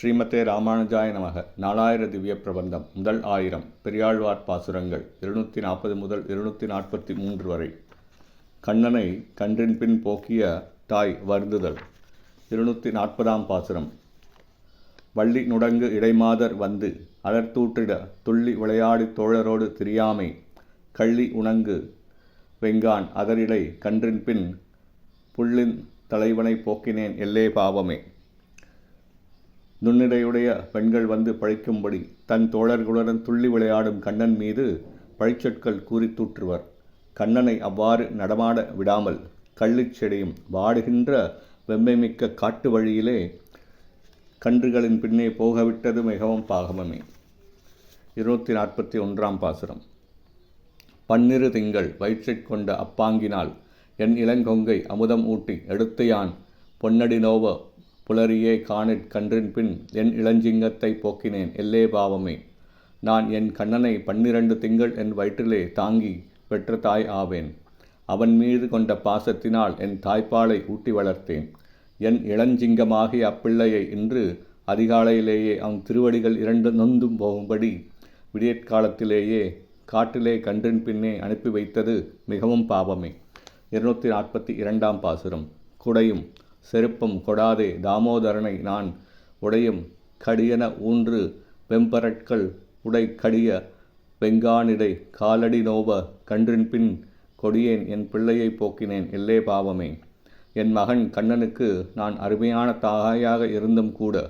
ஸ்ரீமதே ராமானுஜாய நமக. 4000 திவ்ய பிரபந்தம். முதல் 1000 பெரியாழ்வார் பாசுரங்கள் 240 முதல் 243 வரை. கண்ணனை கன்றின் பின் போக்கிய தாய் வருந்துதல். 240 பாசுரம். வள்ளி நுடங்கு இடைமாதர் வந்து அலர்த்தூற்றிட துள்ளி விளையாடி தோழரோடு திரியாமை கள்ளி உணங்கு வெங்கான் அதரிடை கன்றின் பின் புள்ளின் தலைவனை போக்கினேன் எல்லே பாவமே. நுண்ணிடையுடைய பெண்கள் வந்து பழிக்கும்படி தன் தோழர்களுடன் துள்ளி விளையாடும் கண்ணன் மீது பழிச்சொற்கள் கூறி தூற்றுவர். கண்ணனை அவ்வாறு நடமாட விடாமல் கள்ளிச் செடியும் வாடுகின்ற வெம்மைமிக்க காட்டு வழியிலே கன்றுகளின் பின்னே போகவிட்டது மிகவும் பாகமே. 241 பாசுரம். பன்னிரு திங்கள் வயிற்றைக் கொண்ட அப்பாங்கினால் என் இளங்கொங்கை அமுதம் ஊட்டி எடுத்து யான் பொன்னடி நோவ புலரியே காணிற் கன்றின் பின் என் இளஞ்சிங்கத்தை போக்கினேன் எல்லே பாவமே. நான் என் கண்ணனை 12 திங்கள் என் வயிற்றிலே தாங்கி பெற்ற தாய் ஆவேன். அவன் மீது கொண்ட பாசத்தினால் என் தாய்ப்பாலை ஊட்டி வளர்த்தேன். என் இளஞ்சிங்கமாகிய அப்பிள்ளையை இன்று அதிகாலையிலேயே அவன் திருவடிகள் 2 நொந்தும் போகும்படி விடியற்காலத்திலேயே காட்டிலே கன்றின் பின்னே அனுப்பி வைத்தது மிகவும் பாவமே. 242 பாசுரம். குடையும் செருப்பும் கொடாதே தாமோதரனை நான் உடையும் கடியன ஊன்று வெம்பரட்கள் உடை கடிய வெங்கானிடை காலடி நோவ கன்றின் பின் கொடியேன் என் பிள்ளையை போக்கினேன் எல்லே பாவமே. என் மகன் கண்ணனுக்கு நான் அருமையான தாயாக இருந்தும் கூட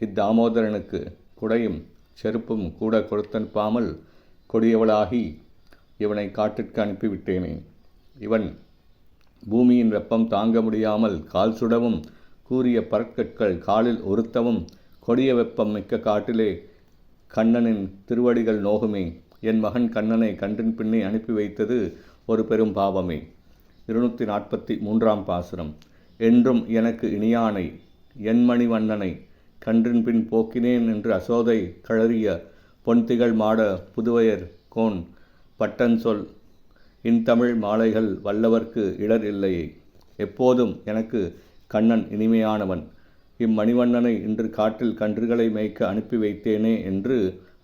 இத்தாமோதரனுக்கு குடையும் செருப்பும் கூட கொடுத்தனுப்பாமல் கொடியவளாகி இவனை காட்டிற்கு அனுப்பிவிட்டேனே. இவன் பூமியின் வெப்பம் தாங்க முடியாமல் கால் சுடவும் கூரிய பற்கற்கள் காலில் உறுத்தவும் கொடிய வெப்பம் மிக்க காட்டிலே கண்ணனின் திருவடிகள் நோகுமே. என் மகன் கண்ணனை கன்றின் பின்னே அனுப்பி வைத்தது ஒரு பெரும் பாவமே. 243 பாசுரம். என்றும் எனக்கு இனியானை என் மணிவண்ணனை கன்றின் பின் போக்கினேன் என்று அசோதை கழறிய பொன்திகள் மாட புதுவையர் கோன் பட்டன் சொல் இன்தமிழ் மாலைகள் வல்லவர்க்கு இடர் இல்லையே. எப்போதும் எனக்கு கண்ணன் இனிமையானவன். இம்மணிவண்ணனை இன்று காட்டில் கன்றுகளை மேய்க்க அனுப்பி வைத்தேனே என்று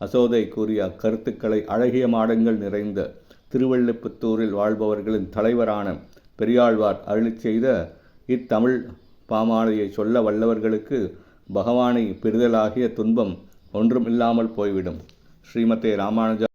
அசோதை கூறிய கருத்துக்களை அழகிய மாடங்கள் நிறைந்த திருவள்ளிபுத்தூரில் வாழ்பவர்களின் தலைவரான பெரியாழ்வார் அருளிச் செய்த இத்தமிழ் பாமாலையை சொல்ல வல்லவர்களுக்கு பகவானை பெறுதலாகிய துன்பம் ஒன்றும் இல்லாமல் போய்விடும். ஸ்ரீமதே ராமானுஜா.